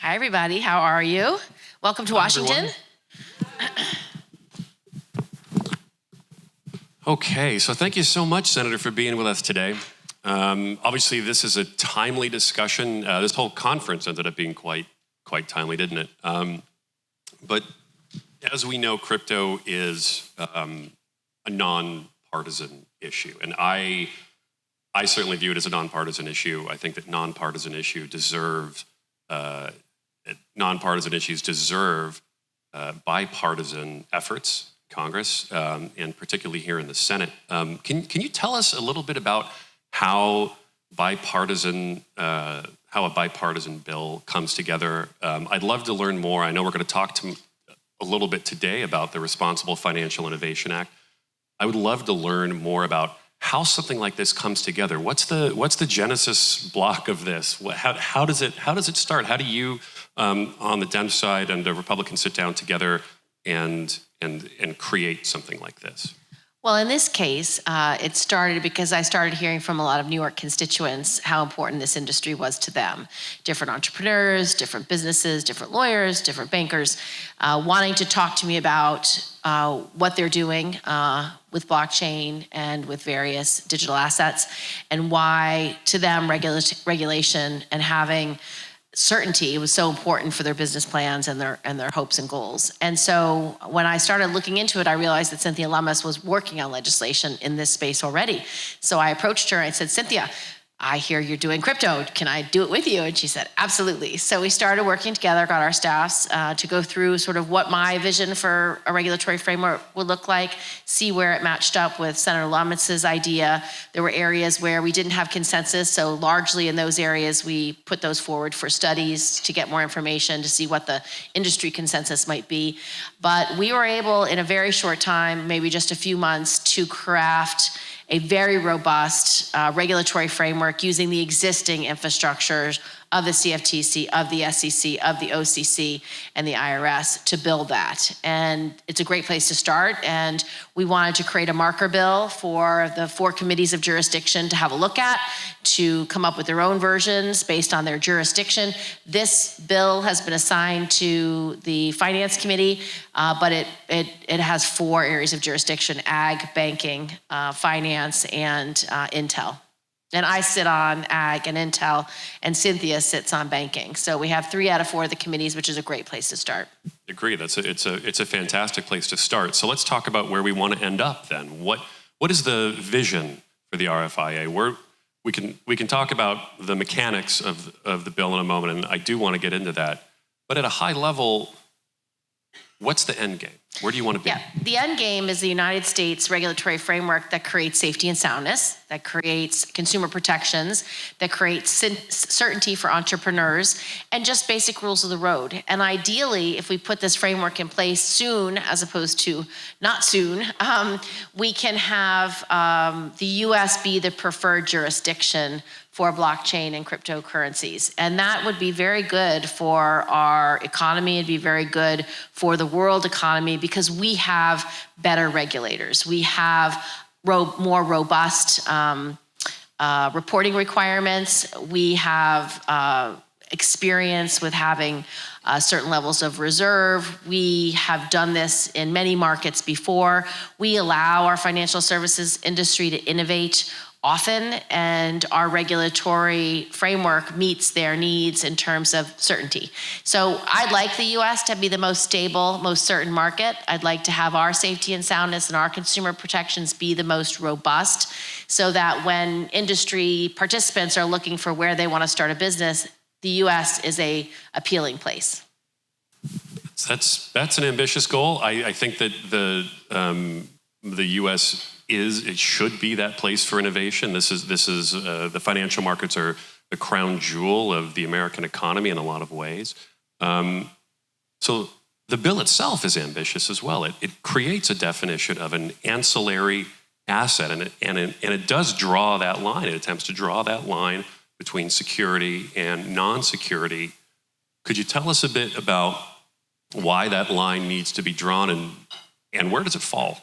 Hi, everybody. How are you? Welcome to Washington. Okay, so thank you so much, Senator, for being with us today. Obviously, this is a timely discussion. This whole conference ended up being quite timely, didn't it? But as we know, crypto is a nonpartisan issue, and I certainly view it as a nonpartisan issue. I think that nonpartisan issues deserve bipartisan efforts, Congress, and particularly here in the Senate. Can you tell us a little bit about how a bipartisan bill comes together? I'd love to learn more. I know we're going to talk a little bit today about the Responsible Financial Innovation Act. I would love to learn more about how something like this comes together. What's the genesis block of this? How does it start? How do you, on the Dem side and the Republicans, sit down together and create something like this? Well, in this case, it started because I started hearing from a lot of New York constituents how important this industry was to them. Different entrepreneurs, different businesses, different lawyers, different bankers, wanting to talk to me about what they're doing with blockchain and with various digital assets, and why to them regulation and having certainty was so important for their business plans and their hopes and goals. And so when I started looking into it, I realized that Cynthia Lummis was working on legislation in this space already. So I approached her and I said, Cynthia, I hear you're doing crypto. Can I do it with you? And she said, absolutely. So we started working together, got our staffs to go through sort of what my vision for a regulatory framework would look like, see where it matched up with Senator Lummis's idea. There were areas where we didn't have consensus, so largely in those areas we put those forward for studies to get more information, to see what the industry consensus might be. But we were able, in a very short time, maybe just a few months, to craft a very robust regulatory framework using the existing infrastructures of the CFTC, of the SEC, of the OCC, and the IRS to build that. And it's a great place to start. And we wanted to create a marker bill for the 4 committees of jurisdiction to have a look at, to come up with their own versions based on their jurisdiction. This bill has been assigned to the Finance Committee, but it has 4 areas of jurisdiction: ag, banking, finance, and intel. And I sit on ag and intel, and Cynthia sits on banking. So we have 3 out of 4 of the committees, which is a great place to start. Agree. It's a fantastic place to start. So let's talk about where we want to end up then. What is the vision for the RFIA? We can talk about the mechanics of the bill in a moment, and I do want to get into that. But at a high level, what's the end game? Where do you want to be? Yeah, the end game is the United States regulatory framework that creates safety and soundness, that creates consumer protections, that creates certainty for entrepreneurs, and just basic rules of the road. And ideally, if we put this framework in place soon, as opposed to not soon, we can have the US be the preferred jurisdiction for blockchain and cryptocurrencies. And that would be very good for our economy. It'd be very good for the world economy because we have better regulators. We have more robust reporting requirements. We have experience with having certain levels of reserve. We have done this in many markets before. We allow our financial services industry to innovate often, and our regulatory framework meets their needs in terms of certainty. So I'd like the US to be the most stable, most certain market. I'd like to have our safety and soundness and our consumer protections be the most robust, so that when industry participants are looking for where they want to start a business, the US is a appealing place. That's an ambitious goal. I think that the US it should be that place for innovation. This is the financial markets are the crown jewel of the American economy in a lot of ways. So the bill itself is ambitious as well. It creates a definition of an ancillary asset, and it does draw that line. It attempts to draw that line between security and non-security. Could you tell us a bit about why that line needs to be drawn, and where does it fall?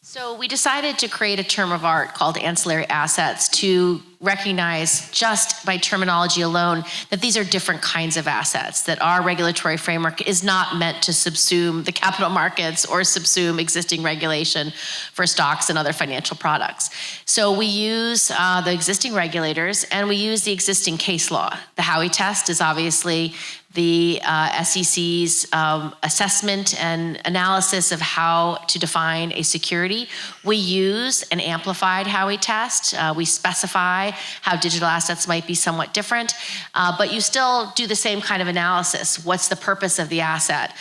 So we decided to create a term of art called ancillary assets to recognize just by terminology alone that these are different kinds of assets, that our regulatory framework is not meant to subsume the capital markets or subsume existing regulation for stocks and other financial products. So we use the existing regulators and we use the existing case law. The Howey test is obviously the SEC's assessment and analysis of how to define a security. We use an amplified Howey test. We specify how digital assets might be somewhat different, but you still do the same kind of analysis. What's the purpose of the asset?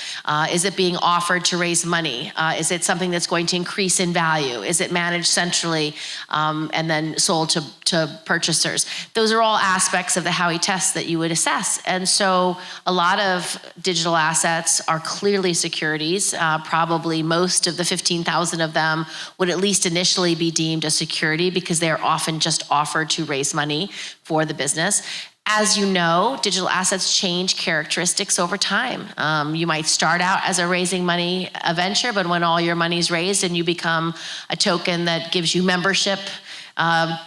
Is it being offered to raise money? Is it something that's going to increase in value? Is it managed centrally and then sold to purchasers? Those are all aspects of the Howey test that you would assess. And so a lot of digital assets are clearly securities. Probably most of the 15,000 of them would at least initially be deemed a security because they are often just offered to raise money for the business. As you know, digital assets change characteristics over time. You might start out as a raising money venture, but when all your money's raised and you become a token that gives you membership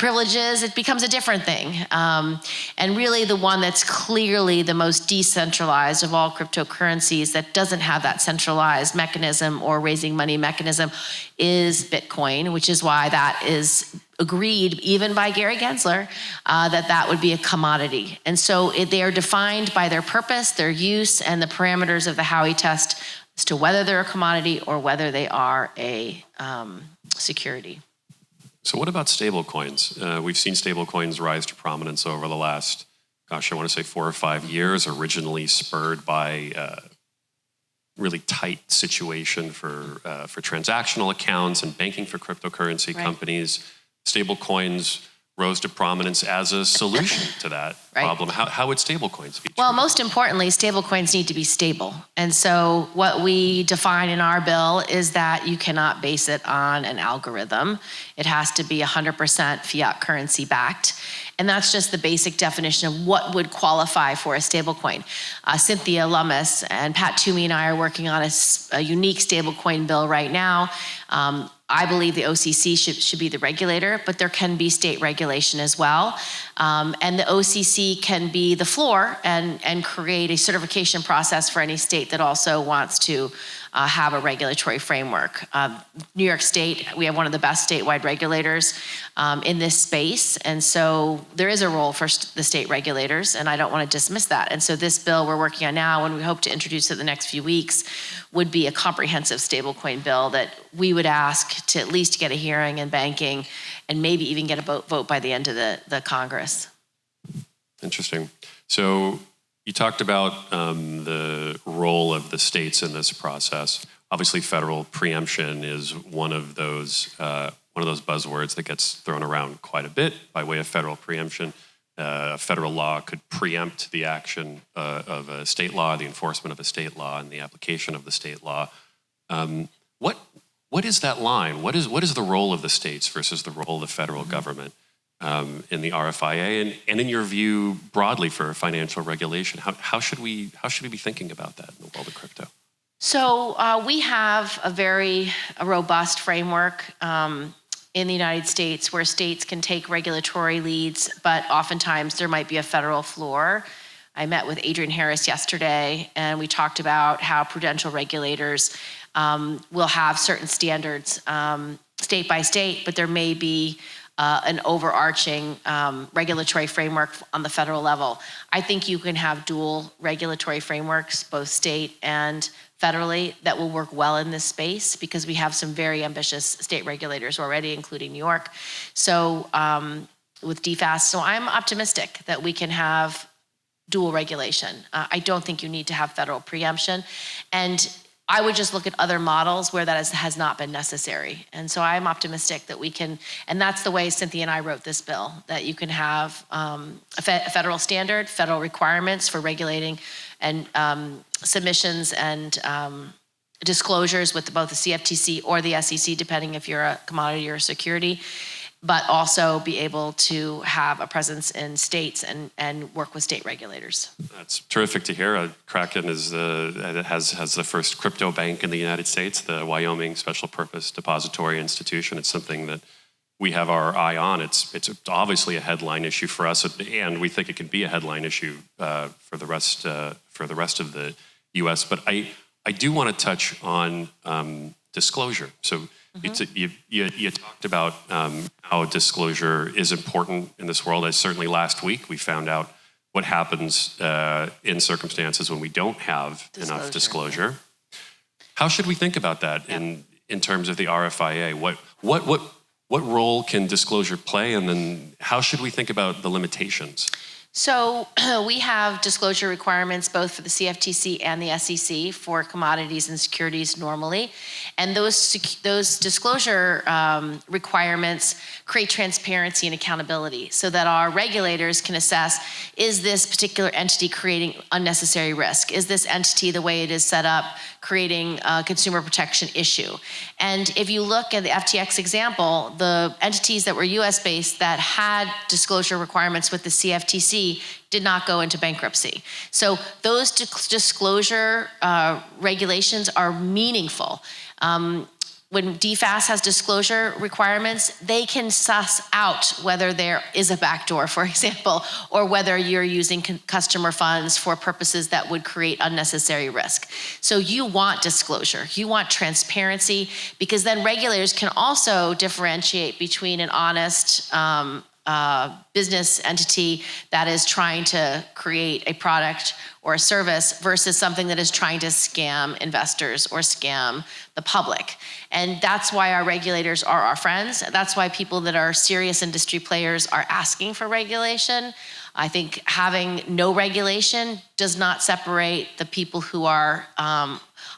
privileges, it becomes a different thing. And really the one that's clearly the most decentralized of all cryptocurrencies that doesn't have that centralized mechanism or raising money mechanism is Bitcoin, which is why that is agreed even by Gary Gensler that would be a commodity. And so they are defined by their purpose, their use, and the parameters of the Howey test as to whether they're a commodity or whether they are a security. So what about stable coins? We've seen stable coins rise to prominence over the last, I want to say 4 or 5 years, originally spurred by really tight situation for transactional accounts and banking for cryptocurrency companies. Stable coins rose to prominence as a solution to that problem. How would stable coins be treated? Well, most importantly, stable coins need to be stable. And so what we define in our bill is that you cannot base it on an algorithm. It has to be 100% fiat currency backed. And that's just the basic definition of what would qualify for a stablecoin. Cynthia Lummis and Pat Toomey and I are working on a unique stablecoin bill right now. I believe the OCC should be the regulator, but there can be state regulation as well. And the OCC can be the floor and create a certification process for any state that also wants to have a regulatory framework. New York State, we have one of the best statewide regulators in this space. And so there is a role for the state regulators, and I don't want to dismiss that. And so this bill we're working on now, and we hope to introduce it the next few weeks, would be a comprehensive stablecoin bill that we would ask to at least get a hearing in banking and maybe even get a vote by the end of the Congress. Interesting. So you talked about the role of the states in this process. Obviously, federal preemption is one of those buzzwords that gets thrown around quite a bit by way of federal preemption. A federal law could preempt the action of a state law, the enforcement of a state law, and the application of the state law. What is that line? What is the role of the states versus the role of the federal government in the RFIA, and in your view broadly for financial regulation? How should we be thinking about that in the world of crypto? So we have a robust framework in the United States where states can take regulatory leads, but oftentimes there might be a federal floor. I met with Adrian Harris yesterday, and we talked about how prudential regulators will have certain standards state by state, but there may be an overarching regulatory framework on the federal level. I think you can have dual regulatory frameworks, both state and federally, that will work well in this space because we have some very ambitious state regulators already, including New York. So with DFAS, so I'm optimistic that we can have dual regulation. I don't think you need to have federal preemption. And I would just look at other models where that has not been necessary. And so I'm optimistic that we can, and that's the way Cynthia and I wrote this bill, that you can have a federal standard, federal requirements for regulating and submissions and disclosures with both the CFTC or the SEC, depending if you're a commodity or a security, but also be able to have a presence in states and work with state regulators. That's terrific to hear. Kraken has the first crypto bank in the United States, the Wyoming Special Purpose Depository Institution. It's something that we have our eye on. It's obviously a headline issue for us, and we think it can be a headline issue for the rest of the U.S. But I do want to touch on disclosure. So you talked about how disclosure is important in this world. As certainly last week we found out what happens in circumstances when we don't have enough disclosure. How should we think about that in terms of the RFIA? What role can disclosure play, and then how should we think about the limitations? So we have disclosure requirements both for the CFTC and the SEC for commodities and securities normally. And those disclosure requirements create transparency and accountability so that our regulators can assess, is this particular entity creating unnecessary risk? Is this entity, the way it is set up, creating a consumer protection issue? And if you look at the FTX example, the entities that were US-based that had disclosure requirements with the CFTC did not go into bankruptcy. So those disclosure regulations are meaningful. When DFAS has disclosure requirements, they can suss out whether there is a backdoor, for example, or whether you're using customer funds for purposes that would create unnecessary risk. So you want disclosure, you want transparency, because then regulators can also differentiate between an honest business entity that is trying to create a product or a service versus something that is trying to scam investors or scam the public. And that's why our regulators are our friends. That's why people that are serious industry players are asking for regulation. I think having no regulation does not separate the people who are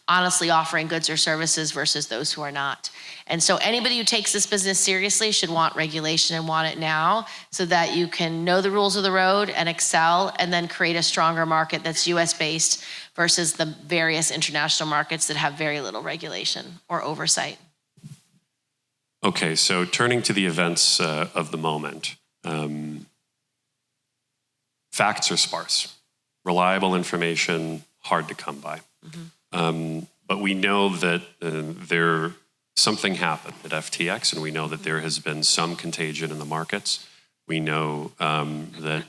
honestly offering goods or services versus those who are not. And so anybody who takes this business seriously should want regulation and want it now so that you can know the rules of the road and excel and then create a stronger market that's US-based versus the various international markets that have very little regulation or oversight. Okay, so turning to the events of the moment. Facts are sparse. Reliable information, hard to come by. But we know that something happened at FTX, and we know that there has been some contagion in the markets. We know that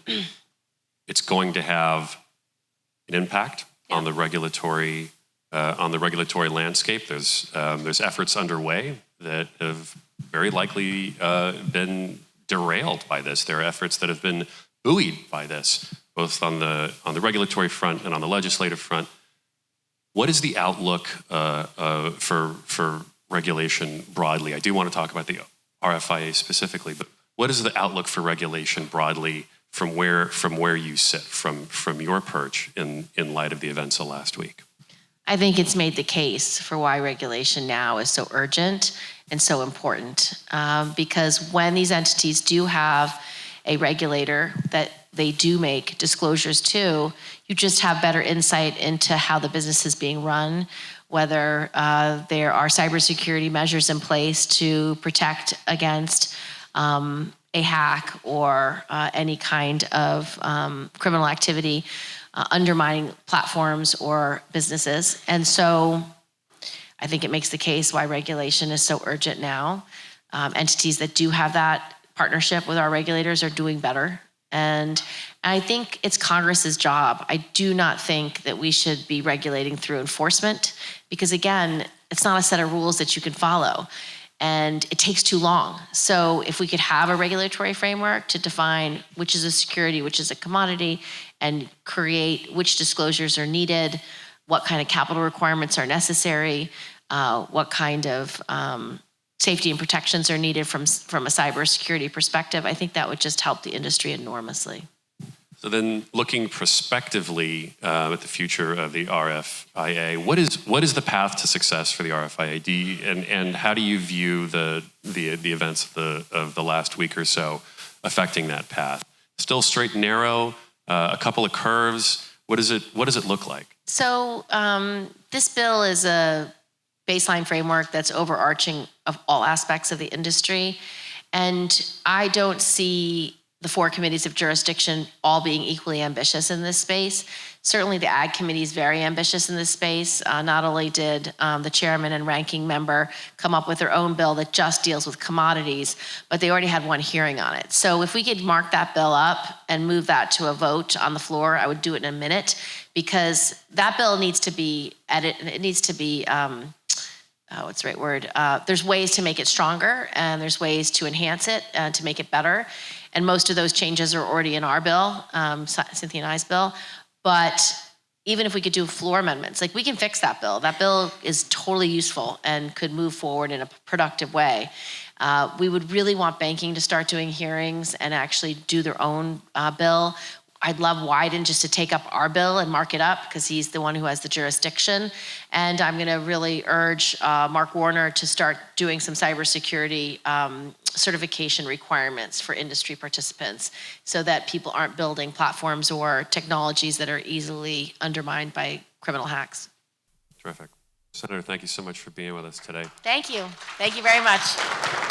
it's going to have an impact on the regulatory landscape. There's efforts underway that have very likely been derailed by this. There are efforts that have been buoyed by this, both on the regulatory front and on the legislative front. What is the outlook for regulation broadly? I do want to talk about the RFIA specifically, but what is the outlook for regulation broadly from where you sit, from your perch in light of the events of last week? I think it's made the case for why regulation now is so urgent and so important, because when these entities do have a regulator that they do make disclosures to, you just have better insight into how the business is being run, whether there are cybersecurity measures in place to protect against a hack or any kind of criminal activity undermining platforms or businesses. And so I think it makes the case why regulation is so urgent now. Entities that do have that partnership with our regulators are doing better. And I think it's Congress's job. I do not think that we should be regulating through enforcement because, again, it's not a set of rules that you can follow. And it takes too long. So if we could have a regulatory framework to define which is a security, which is a commodity, and create which disclosures are needed, what kind of capital requirements are necessary, what kind of safety and protections are needed from a cybersecurity perspective, I think that would just help the industry enormously. So then looking prospectively at the future of the RFIA, what is the path to success for the RFIA? And how do you view the events of the last week or so affecting that path? Still straight and narrow, a couple of curves. What does it look like? So this bill is a baseline framework that's overarching of all aspects of the industry. And I don't see the 4 committees of jurisdiction all being equally ambitious in this space. Certainly the Ag Committee is very ambitious in this space. Not only did the chairman and ranking member come up with their own bill that just deals with commodities, but they already had one hearing on it. So if we could mark that bill up and move that to a vote on the floor, I would do it in a minute, because that bill needs to be edited. It needs to be what's the right word? There's ways to make it stronger, and there's ways to enhance it to make it better. And most of those changes are already in our bill, Cynthia and I's bill. But even if we could do floor amendments, like, we can fix that bill. That bill is totally useful and could move forward in a productive way. We would really want banking to start doing hearings and actually do their own bill. I'd love Wyden just to take up our bill and mark it up, because he's the one who has the jurisdiction. And I'm going to really urge Mark Warner to start doing some cybersecurity certification requirements for industry participants, so that people aren't building platforms or technologies that are easily undermined by criminal hacks. Terrific. Senator, thank you so much for being with us today. Thank you. Thank you very much.